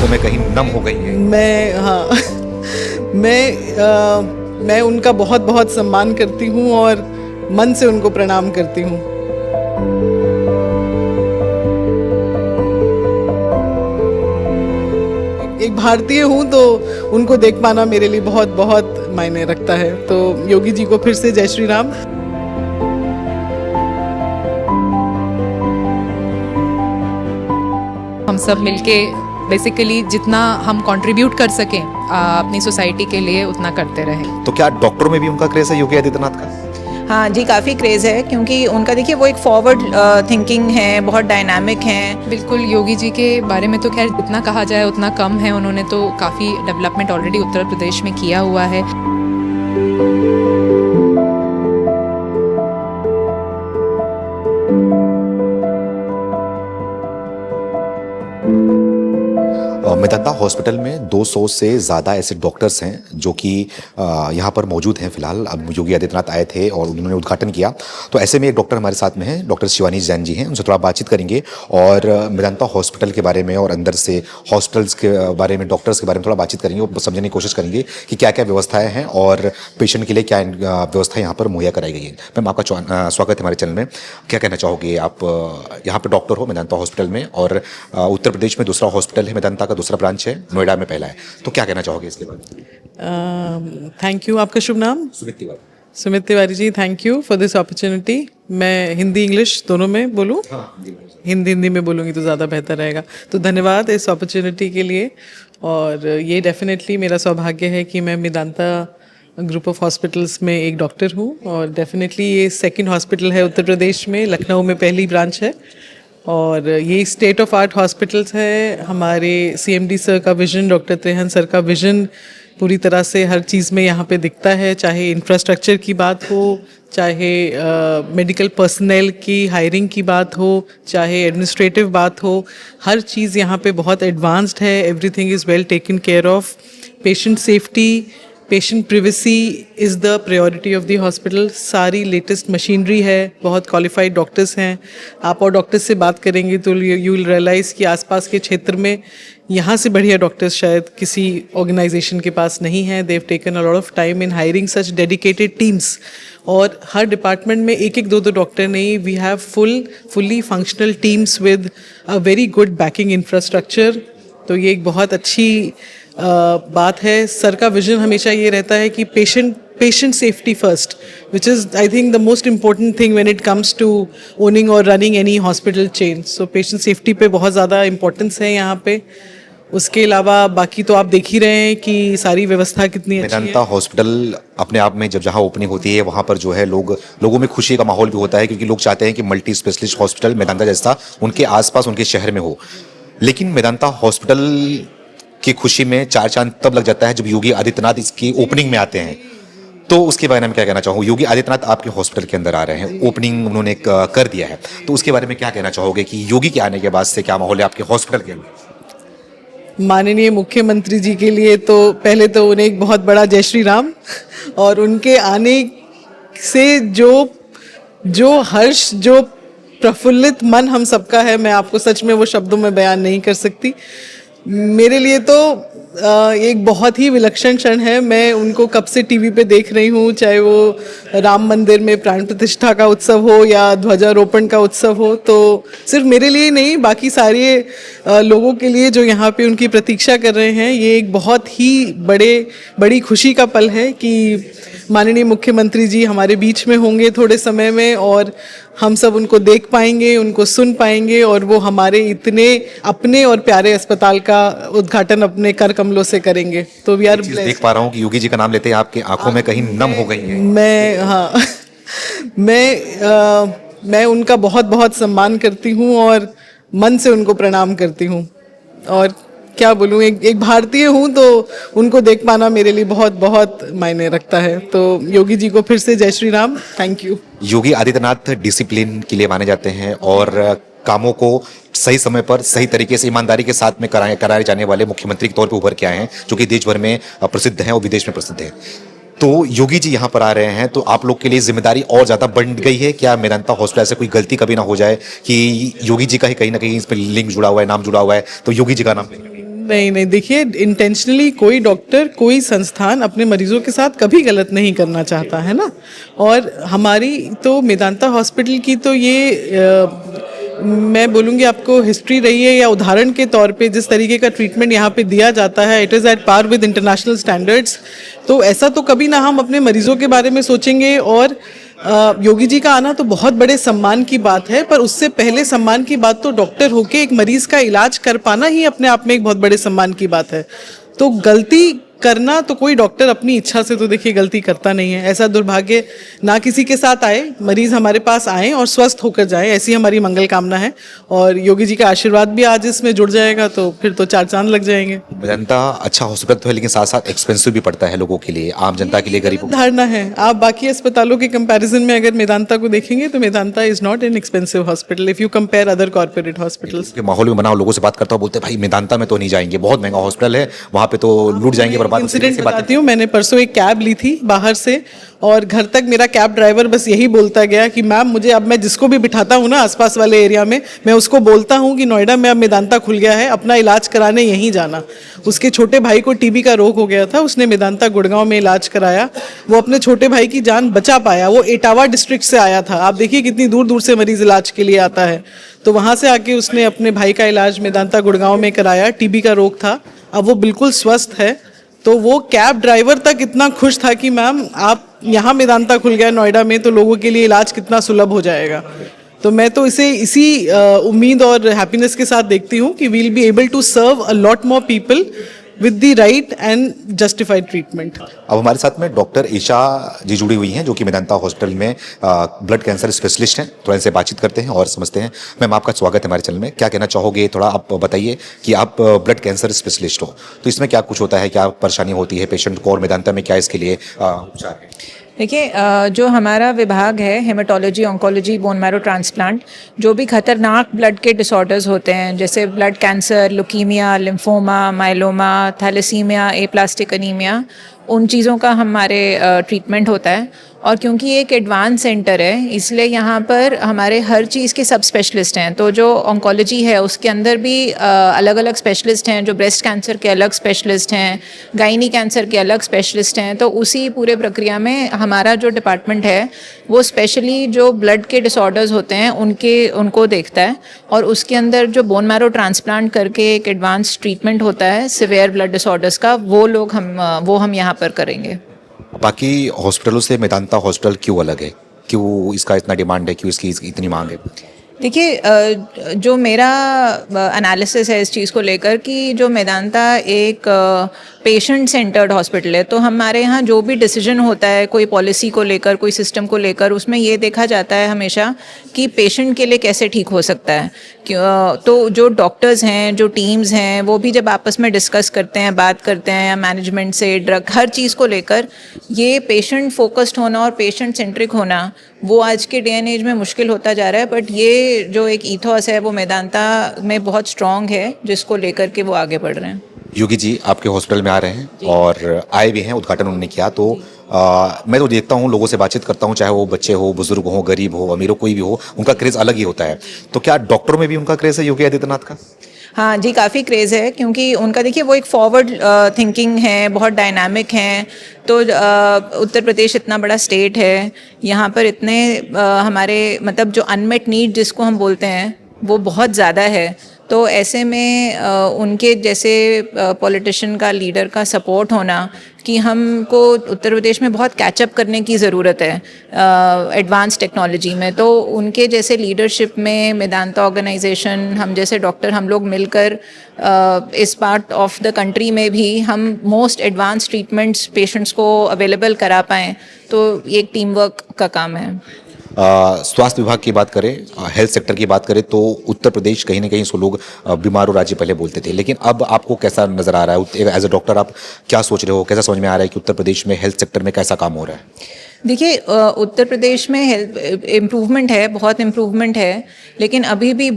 आंखों में कहीं नम हो गई है। मैं उनका बहुत बहुत सम्मान करती हूँ और मन से उनको प्रणाम करती हूँ। एक भारतीय हूँ तो उनको देख पाना मेरे लिए बहुत बहुत मायने रखता है। तो योगी जी को फिर से जय श्री राम। हम सब मिलके बेसिकली जितना हम कंट्रीब्यूट कर सकें अपनी सोसाइटी के लिए उतना करते रहें। तो क्या डॉक्टरों में भी उनका क्रेज है योगी आदित्यनाथ का? हाँ जी, काफ़ी क्रेज़ है क्योंकि उनका देखिए वो एक फॉरवर्ड थिंकिंग है, बहुत डायनामिक हैं। बिल्कुल, योगी जी के बारे में तो खैर जितना कहा जाए उतना कम है। उन्होंने तो काफ़ी डेवलपमेंट ऑलरेडी उत्तर प्रदेश में किया हुआ है। मेदांता हॉस्पिटल में 200 से ज़्यादा ऐसे डॉक्टर्स हैं जो कि यहाँ पर मौजूद हैं फिलहाल। अब योगी आदित्यनाथ आए थे और उन्होंने उद्घाटन किया, तो ऐसे में एक डॉक्टर हमारे साथ में हैं, डॉक्टर शिवानी जैन जी हैं। उनसे थोड़ा बातचीत करेंगे और मेदांता हॉस्पिटल के बारे में और अंदर से हॉस्पिटल्स के बारे में, डॉक्टर्स के बारे में थोड़ा बातचीत करेंगे और समझने की कोशिश करेंगे कि क्या क्या व्यवस्थाएँ हैं और पेशेंट के लिए क्या व्यवस्था यहाँ पर मुहैया कराई गई है। मैम, आपका स्वागत है हमारे चैनल में। क्या कहना चाहोगे? आप यहाँ पर डॉक्टर हो मेदांता हॉस्पिटल में और उत्तर प्रदेश में दूसरा हॉस्पिटल है, मेदांता का दूसरा ब्रांच है, नोएडा में पहला है, तो क्या कहना चाहोगे इसके बारे में? Thank you. आपका शुभ नाम? Sumit Tiwari. Sumit Tiwari ji, thank you for this opportunity. मैं हिंदी इंग्लिश दोनों में बोलूँ? हिंदी में बोलूँगी तो ज़्यादा बेहतर रहेगा। तो धन्यवाद इस अपॉर्चुनिटी के लिए। और ये डेफिनेटली मेरा सौभाग्य है कि मैं मेदांता ग्रुप ऑफ हॉस्पिटल्स में एक डॉक्टर हूँ और डेफिनेटली ये सेकंड हॉस्पिटल है उत्तर प्रदेश में। लखनऊ में पहली ब्रांच है और ये स्टेट ऑफ आर्ट हॉस्पिटल्स है। हमारे सीएमडी सर का विज़न, डॉक्टर त्रेहन सर का विज़न पूरी तरह से हर चीज़ में यहाँ पे दिखता है, चाहे इंफ्रास्ट्रक्चर की बात हो, चाहे मेडिकल पर्सनल की हायरिंग की बात हो, चाहे एडमिनिस्ट्रेटिव बात हो। हर चीज़ यहाँ पे बहुत एडवांस्ड है। Everything is well taken care of. Patient safety, patient privacy is the priority of the hospital. सारी लेटेस्ट मशीनरी है, बहुत क्वालिफाइड डॉक्टर्स हैं। आप और डॉक्टर्स से बात करेंगे तो यू विल रियलाइज़ कि आसपास के क्षेत्र में यहाँ से बढ़िया डॉक्टर्स शायद किसी ऑर्गेनाइजेशन के पास नहीं है। They have taken a lot of time in hiring such dedicated teams. और हर डिपार्टमेंट में एक एक दो डॉक्टर नहीं, we have fully functional teams with a very good backing infrastructure. तो ये एक बहुत अच्छी बात है। सर का विजन हमेशा ये रहता है कि patient safety first, which is I think the most important thing when it comes to owning और running any hospital chain. So patient safety पे बहुत ज़्यादा इम्पोर्टेंस है यहाँ पे। उसके अलावा बाकी तो आप देख ही रहे हैं कि सारी व्यवस्था कितनी अच्छी है। मेदांता हॉस्पिटल अपने आप में जब जहाँ ओपनिंग होती है वहाँ पर जो है लोगों में खुशी का माहौल भी होता है, क्योंकि लोग चाहते हैं कि मल्टी स्पेशलिस्ट हॉस्पिटल मेदांता जैसा उनके आसपास उनके शहर में हो। लेकिन मेदांता हॉस्पिटल की खुशी में चार चांद तब लग जाता है जब योगी आदित्यनाथ इसकी ओपनिंग में आते हैं। तो उसके बारे में क्या कहना चाहूँ? योगी आदित्यनाथ आपके हॉस्पिटल के अंदर आ रहे हैं, ओपनिंग उन्होंने कर दिया है, तो उसके बारे में क्या कहना चाहोगे कि योगी के आने के बाद से क्या माहौल है आपके हॉस्पिटल के अंदर? माननीय मुख्यमंत्री जी के लिए तो पहले तो उन्हें एक बहुत बड़ा जय श्री राम। और उनके आने से जो हर्ष, जो प्रफुल्लित मन हम सबका है, मैं आपको सच में वो शब्दों में बयान नहीं कर सकती। मेरे लिए तो एक बहुत ही विलक्षण क्षण है। मैं उनको कब से टीवी पे देख रही हूँ, चाहे वो राम मंदिर में प्राण प्रतिष्ठा का उत्सव हो या ध्वजारोपण का उत्सव हो। तो सिर्फ मेरे लिए नहीं, बाकी सारे लोगों के लिए जो यहाँ पे उनकी प्रतीक्षा कर रहे हैं, ये एक बहुत ही बड़ी खुशी का पल है कि माननीय मुख्यमंत्री जी हमारे बीच में होंगे थोड़े समय में और हम सब उनको देख पाएंगे, उनको सुन पाएंगे और वो हमारे इतने अपने और प्यारे अस्पताल का उद्घाटन अपने कर कमलों से करेंगे। तो वी आर देख पा रहा हूँ कि योगी जी का नाम लेते हैं आपकी आंखों में कहीं नम हो गई है। मैं उनका बहुत बहुत सम्मान करती हूँ और मन से उनको प्रणाम करती हूँ। और क्या बोलूँ, एक भारतीय हूँ तो उनको देख पाना मेरे लिए बहुत बहुत मायने रखता है। तो योगी जी को फिर से जय Shri Ram. Thank you. Yogi Adityanath discipline के लिए माने जाते हैं और कामों को सही समय पर सही तरीके से ईमानदारी के साथ में कराए जाने वाले मुख्यमंत्री के तौर पर उभर के आए हैं, जो कि देश भर में प्रसिद्ध हैं और विदेश में प्रसिद्ध हैं। तो योगी जी यहाँ पर आ रहे हैं तो आप लोग के लिए जिम्मेदारी और ज़्यादा बढ़ गई है क्या? मेदांता हॉस्पिटल से कोई गलती कभी ना हो जाए कि योगी जी का ही कहीं ना कहीं इस पर लिंक जुड़ा हुआ है, नाम जुड़ा हुआ है, तो योगी जी का नाम नहीं नहीं, देखिए इंटेंशनली कोई डॉक्टर कोई संस्थान अपने मरीजों के साथ कभी गलत नहीं करना चाहता है ना। और हमारी तो मेदांता हॉस्पिटल की तो मैं बोलूँगी आपको हिस्ट्री रही है या उदाहरण के तौर पे जिस तरीके का ट्रीटमेंट यहाँ पे दिया जाता है, it is at par with international standards. तो ऐसा तो कभी ना हम अपने मरीजों के बारे में सोचेंगे। और योगी जी का आना तो बहुत बड़े सम्मान की बात है, पर उससे पहले सम्मान की बात तो डॉक्टर होके एक मरीज का इलाज कर पाना ही अपने आप में एक बहुत बड़े सम्मान की बात है। तो गलती करना तो कोई डॉक्टर अपनी इच्छा से तो देखिए गलती करता नहीं है। ऐसा दुर्भाग्य ना किसी के साथ आए, मरीज हमारे पास आए और स्वस्थ होकर जाए, ऐसी हमारी मंगल कामना है। और योगी जी का आशीर्वाद भी आज इसमें जुड़ जाएगा तो फिर तो 4 चांद लग जाएंगे। मेदांता अच्छा हॉस्पिटल तो है, लेकिन साथ साथ एक्सपेंसिव भी पड़ता है लोगों के लिए, आम जनता के लिए, गरीबों धारणा है। आप बाकी अस्पतालों के कंपैरिजन में अगर मेदांता को देखेंगे तो Medanta is not an expensive hospital if you compare other corporate hospitals. के माहौल में बना लोगों से बात करता हूँ, बोलते हैं भाई मेदांता में तो नहीं जाएंगे, बहुत महंगा हॉस्पिटल है, वहाँ पे तो लूट जाएंगे, बर्बाद। इंसिडेंट बताती हूँ, मैंने परसों एक कैब ली थी बाहर से और घर तक मेरा कैब ड्राइवर बस यही बोलता गया कि मैम मुझे, अब मैं जिसको भी बिठाता हूँ ना आसपास वाले एरिया में, मैं उसको बोलता हूँ कि नोएडा में अब मेदांता खुल गया है, अपना इलाज कराने यहीं जाना। उसके छोटे भाई को टीबी का रोग हो गया था, उसने मेदांता गुड़गांव में इलाज कराया, वो अपने छोटे भाई की जान बचा पाया। वो इटावा डिस्ट्रिक्ट से आया था, आप देखिए कितनी दूर दूर से मरीज इलाज के लिए आता है। तो वहाँ से आके उसने अपने भाई का इलाज मेदांता गुड़गांव में कराया, टीबी का रोग था, अब वो बिल्कुल स्वस्थ है। तो वो कैब ड्राइवर तक इतना खुश था कि मैम आप यहाँ मेदांता खुल गया नोएडा में तो लोगों के लिए इलाज कितना सुलभ हो जाएगा। तो मैं तो इसे इसी उम्मीद और हैप्पीनेस के साथ देखती हूँ कि we will be able to serve a lot more people with the right and justified treatment. अब हमारे साथ में डॉक्टर ईशा जी जुड़ी हुई हैं, जो कि मेदांता हॉस्पिटल में ब्लड कैंसर स्पेशलिस्ट हैं। थोड़ा इनसे बातचीत करते हैं और समझते हैं। मैम आपका स्वागत है हमारे चैनल में। क्या कहना चाहोगे, थोड़ा आप बताइए कि आप ब्लड कैंसर स्पेशलिस्ट हो, तो इसमें क्या कुछ होता है, क्या परेशानी होती है पेशेंट को, और मेदांता में क्या इसके लिए उपचार है? देखिए, जो हमारा विभाग है haematology, oncology, bone marrow transplant, जो भी खतरनाक ब्लड के डिसऑर्डर्स होते हैं जैसे blood cancer, leukaemia, lymphoma, myeloma, thalassaemia, aplastic anaemia, उन चीज़ों का हमारे ट्रीटमेंट होता है। और क्योंकि एक एडवांस सेंटर है इसलिए यहाँ पर हमारे हर चीज़ के सब स्पेशलिस्ट हैं। तो जो ऑन्कोलॉजी है उसके अंदर भी अलग अलग स्पेशलिस्ट हैं, जो ब्रेस्ट कैंसर के अलग स्पेशलिस्ट हैं, गायनी कैंसर के अलग स्पेशलिस्ट हैं। तो उसी पूरे प्रक्रिया में हमारा जो डिपार्टमेंट है वो स्पेशली जो ब्लड के डिसऑर्डर्स होते हैं उनको देखता है। और उसके अंदर जो बोन मैरो ट्रांसप्लांट करके एक एडवांस ट्रीटमेंट होता है सिवियर ब्लड डिसऑर्डर्स का, वो हम यहाँ पर करेंगे। बाकी हॉस्पिटलों से मेदांता हॉस्पिटल क्यों अलग है, क्यों इसका इतना डिमांड है, क्यों इसकी इतनी मांग है? देखिए, जो मेरा एनालिसिस है इस चीज़ को लेकर कि जो मेदांता एक पेशेंट सेंटर्ड हॉस्पिटल है, तो हमारे यहाँ जो भी डिसीजन होता है कोई पॉलिसी को लेकर, कोई सिस्टम को लेकर, उसमें ये देखा जाता है हमेशा कि पेशेंट के लिए कैसे ठीक हो सकता है। तो जो डॉक्टर्स हैं, जो टीम्स हैं, वो भी जब आपस में डिस्कस करते हैं, बात करते हैं मैनेजमेंट से, ड्रग, हर चीज़ को लेकर, ये पेशेंट फोकस्ड होना और पेशेंट सेंट्रिक होना वो आज के डे एंड एज में मुश्किल होता जा रहा है। बट ये जो एक ईथोस है वो मेदांता में बहुत स्ट्रॉन्ग है, जिसको लेकर के वो आगे बढ़ रहे हैं। योगी जी आपके हॉस्पिटल में आ रहे हैं और आए भी हैं, उद्घाटन उन्होंने किया। तो मैं तो देखता हूँ, लोगों से बातचीत करता हूँ, चाहे वो बच्चे हो, बुजुर्ग हो, गरीब हो, अमीर हो, कोई भी हो, उनका क्रेज़ अलग ही होता है। तो क्या डॉक्टरों में भी उनका क्रेज़ है योगी आदित्यनाथ का? हाँ जी, काफ़ी क्रेज़ है, क्योंकि उनका देखिए वो एक फॉरवर्ड थिंकिंग है, बहुत डायनामिक हैं। तो उत्तर प्रदेश इतना बड़ा स्टेट है, यहाँ पर इतने हमारे मतलब जो अनमेट नीड जिसको हम बोलते हैं वो बहुत ज़्यादा है। तो ऐसे में उनके जैसे पॉलिटिशियन का, लीडर का सपोर्ट होना कि हमको उत्तर प्रदेश में बहुत कैचअप करने की ज़रूरत है एडवांस टेक्नोलॉजी में। तो उनके जैसे लीडरशिप में मेदांता ऑर्गेनाइजेशन, हम जैसे डॉक्टर, हम लोग मिलकर इस पार्ट ऑफ द कंट्री में भी हम मोस्ट एडवांस ट्रीटमेंट्स पेशेंट्स को अवेलेबल करा पाएँ। तो ये एक टीम वर्क का काम है। स्वास्थ्य विभाग की बात करें, हेल्थ सेक्टर की बात करें, तो उत्तर प्रदेश कहीं ना कहीं इसको लोग बीमारू राज्य पहले बोलते थे, लेकिन अब आपको कैसा नज़र आ रहा है एज ए डॉक्टर? आप क्या सोच रहे हो, कैसा समझ में आ रहा है कि उत्तर प्रदेश में हेल्थ सेक्टर में कैसा काम हो रहा है? देखिए, उत्तर प्रदेश में हेल्थ इम्प्रूवमेंट है, बहुत इम्प्रूवमेंट है, लेकिन अभी भी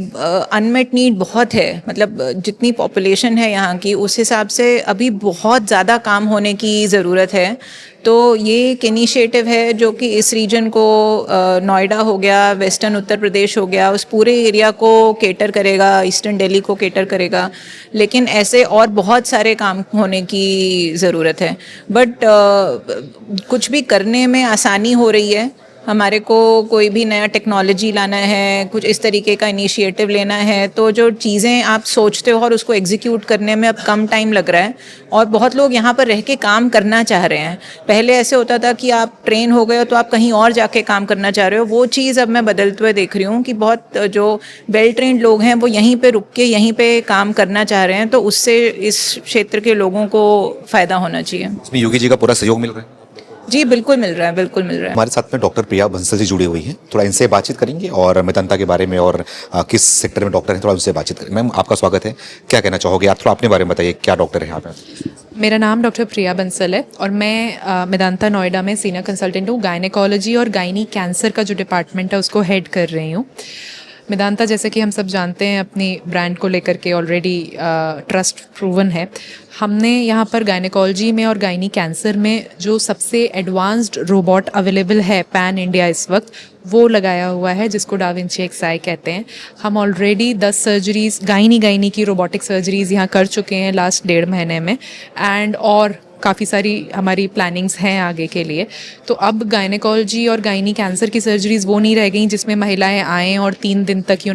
अनमेट नीड बहुत है। मतलब जितनी पॉपुलेशन है यहाँ की, उस हिसाब से अभी बहुत ज़्यादा काम होने की ज़रूरत है। तो ये एक इनिशिएटिव है जो कि इस रीजन को नोएडा हो गया, वेस्टर्न उत्तर प्रदेश हो गया, उस पूरे एरिया को केटर करेगा, ईस्टर्न दिल्ली को केटर करेगा। लेकिन ऐसे और बहुत सारे काम होने की ज़रूरत है, बट कुछ भी करने में आसानी हो रही है। हमारे को कोई भी नया टेक्नोलॉजी लाना है, कुछ इस तरीके का इनिशिएटिव लेना है, तो जो चीज़ें आप सोचते हो और उसको एग्जीक्यूट करने में अब कम टाइम लग रहा है और बहुत लोग यहाँ पर रह के काम करना चाह रहे हैं। पहले ऐसे होता था कि आप ट्रेन हो गए हो तो आप कहीं और जाके काम करना चाह रहे हो, वो चीज़ अब मैं बदलते हुए देख रही हूँ कि बहुत जो वेल ट्रेंड लोग हैं वो यहीं पे रुक के यहीं पे काम करना चाह रहे हैं, तो उससे इस क्षेत्र के लोगों को फ़ायदा होना चाहिए। इसमें योगी जी का पूरा सहयोग मिल रहा है। जी बिल्कुल मिल रहा है, बिल्कुल मिल रहा है। हमारे साथ में डॉक्टर प्रिया बंसल जी जुड़ी हुई हैं, थोड़ा इनसे बातचीत करेंगे और मेदांता के बारे में और किस सेक्टर में डॉक्टर हैं थोड़ा उनसे बातचीत करेंगे। मैम आपका स्वागत है, क्या कहना चाहोगे आप? थोड़ा अपने बारे में बताइए, क्या डॉक्टर हैं यहाँ पे? मेरा नाम डॉक्टर प्रिया बंसल है और मैं मेदांता नोएडा में सीनियर कंसल्टेंट हूँ। गायनेकोलॉजी और गायनी कैंसर का जो डिपार्टमेंट है उसको हेड कर रही हूँ। मेदांता जैसे कि हम सब जानते हैं अपनी ब्रांड को लेकर के ऑलरेडी ट्रस्ट प्रूवन है। हमने यहाँ पर गायनेकोलॉजी में और गायनी कैंसर में जो सबसे एडवांस्ड रोबोट अवेलेबल है पैन इंडिया इस वक्त, वो लगाया हुआ है जिसको डा विंची एक्सआई कहते हैं। हम ऑलरेडी 10 सर्जरीज गायनी की रोबोटिक सर्जरीज यहाँ कर चुके हैं लास्ट 1.5 महीने में, एंड और काफ़ी सारी हमारी प्लानिंग्स हैं आगे के लिए। तो अब गायनेकोलॉजी और गायनी कैंसर की सर्जरीज वो नहीं रह गई जिसमें महिलाएं आएँ और 3 दिन तक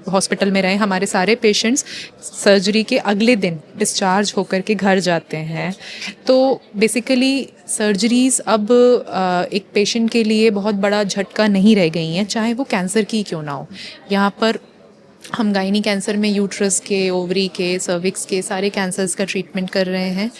हॉस्पिटल में रहें। हमारे सारे पेशेंट्स सर्जरी के अगले दिन डिस्चार्ज होकर के घर जाते हैं। तो बेसिकली सर्जरीज अब एक पेशेंट के लिए बहुत बड़ा झटका नहीं रह गई हैं, चाहे वो कैंसर की क्यों ना हो। यहाँ पर हम गायनी कैंसर में यूट्रस के, ओवरी के, सर्विक्स के सारे कैंसर्स का ट्रीटमेंट कर रहे हैं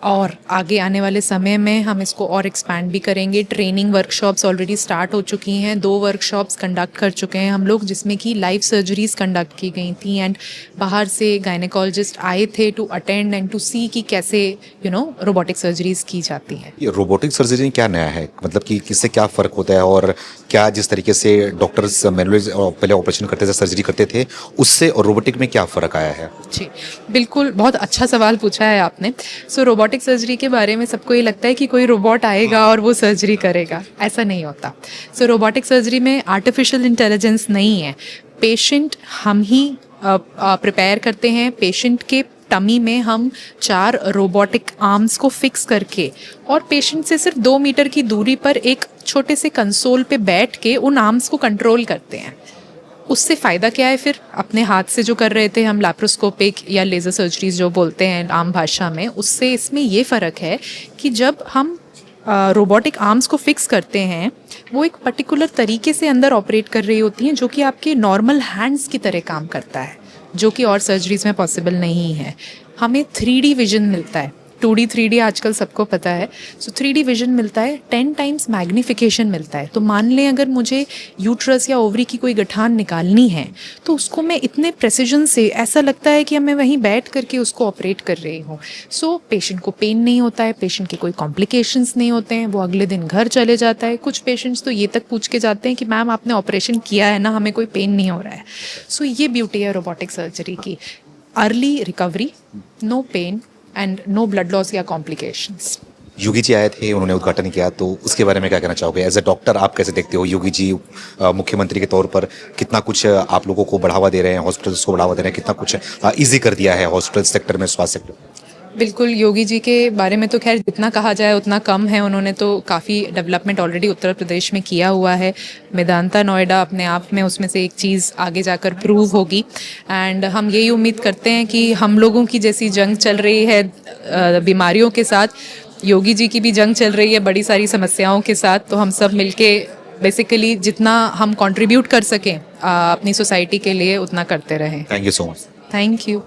और आगे आने वाले समय में हम इसको और एक्सपैंड भी करेंगे। ट्रेनिंग वर्कशॉप्स ऑलरेडी स्टार्ट हो चुकी हैं, 2 वर्कशॉप्स कंडक्ट कर चुके हैं हम लोग जिसमें कि लाइव सर्जरीज कंडक्ट की गई थी एंड बाहर से गायनेकोलॉजिस्ट आए थे टू अटेंड एंड टू सी कि कैसे रोबोटिक सर्जरीज की जाती हैं। ये रोबोटिक सर्जरी क्या नया है, मतलब कि किससे क्या फ़र्क होता है और क्या जिस तरीके से डॉक्टर्स मैनुअली पहले ऑपरेशन करते थे, सर्जरी करते थे, उससे और रोबोटिक में क्या फ़र्क आया है? जी बिल्कुल, बहुत अच्छा सवाल पूछा है आपने। सो रोबोटिक सर्जरी के बारे में सबको ये लगता है कि कोई रोबोट आएगा और वो सर्जरी करेगा, ऐसा नहीं होता। सो रोबोटिक सर्जरी में आर्टिफिशियल इंटेलिजेंस नहीं है, पेशेंट हम ही प्रिपेयर करते हैं। पेशेंट के टमी में हम 4 रोबोटिक आर्म्स को फिक्स करके और पेशेंट से सिर्फ 2 मीटर की दूरी पर एक छोटे से कंसोल पे बैठ के उन आर्म्स को कंट्रोल करते हैं। उससे फ़ायदा क्या है फिर? अपने हाथ से जो कर रहे थे हम लैप्रोस्कोपिक या लेज़र सर्जरीज जो बोलते हैं आम भाषा में, उससे इसमें ये फ़र्क है कि जब हम रोबोटिक आर्म्स को फिक्स करते हैं वो एक पर्टिकुलर तरीके से अंदर ऑपरेट कर रही होती हैं जो कि आपके नॉर्मल हैंड्स की तरह काम करता है, जो कि और सर्जरीज में पॉसिबल नहीं है। हमें 3D विजन मिलता है, 2D 3D आजकल सबको पता है। सो 3D विजन मिलता है, 10 टाइम्स मैग्नीफिकेशन मिलता है। तो मान लें अगर मुझे यूट्रस या ओवरी की कोई गठान निकालनी है तो उसको मैं इतने प्रेसिजन से, ऐसा लगता है कि मैं वहीं बैठ करके उसको ऑपरेट कर रही हूँ। सो पेशेंट को पेन नहीं होता है, पेशेंट के कोई कॉम्प्लिकेशंस नहीं होते हैं, वो अगले दिन घर चले जाता है। कुछ पेशेंट्स तो ये तक पूछ के जाते हैं कि मैम आपने ऑपरेशन किया है ना, हमें कोई पेन नहीं हो रहा है। सो ये ब्यूटी है रोबोटिक सर्जरी की, early recovery, no pain and no blood loss या कॉम्प्लिकेशंस। योगी जी आए थे, उन्होंने उद्घाटन किया, तो उसके बारे में क्या कहना चाहोगे? एज ए डॉक्टर आप कैसे देखते हो योगी जी मुख्यमंत्री के तौर पर कितना कुछ आप लोगों को बढ़ावा दे रहे हैं, हॉस्पिटल्स को बढ़ावा दे रहे हैं, कितना कुछ ईजी कर दिया है हॉस्पिटल सेक्टर में, स्वास्थ्य सेक्टर? बिल्कुल, योगी जी के बारे में तो खैर जितना कहा जाए उतना कम है। उन्होंने तो काफ़ी डेवलपमेंट ऑलरेडी उत्तर प्रदेश में किया हुआ है। मेदांता नोएडा अपने आप में उसमें से एक चीज़ आगे जाकर प्रूव होगी एंड हम यही उम्मीद करते हैं कि हम लोगों की जैसी जंग चल रही है बीमारियों के साथ, योगी जी की भी जंग चल रही है बड़ी सारी समस्याओं के साथ। तो हम सब मिलके बेसिकली जितना हम कंट्रीब्यूट कर सकें अपनी सोसाइटी के लिए उतना करते रहें। Thank you so much. Thank you.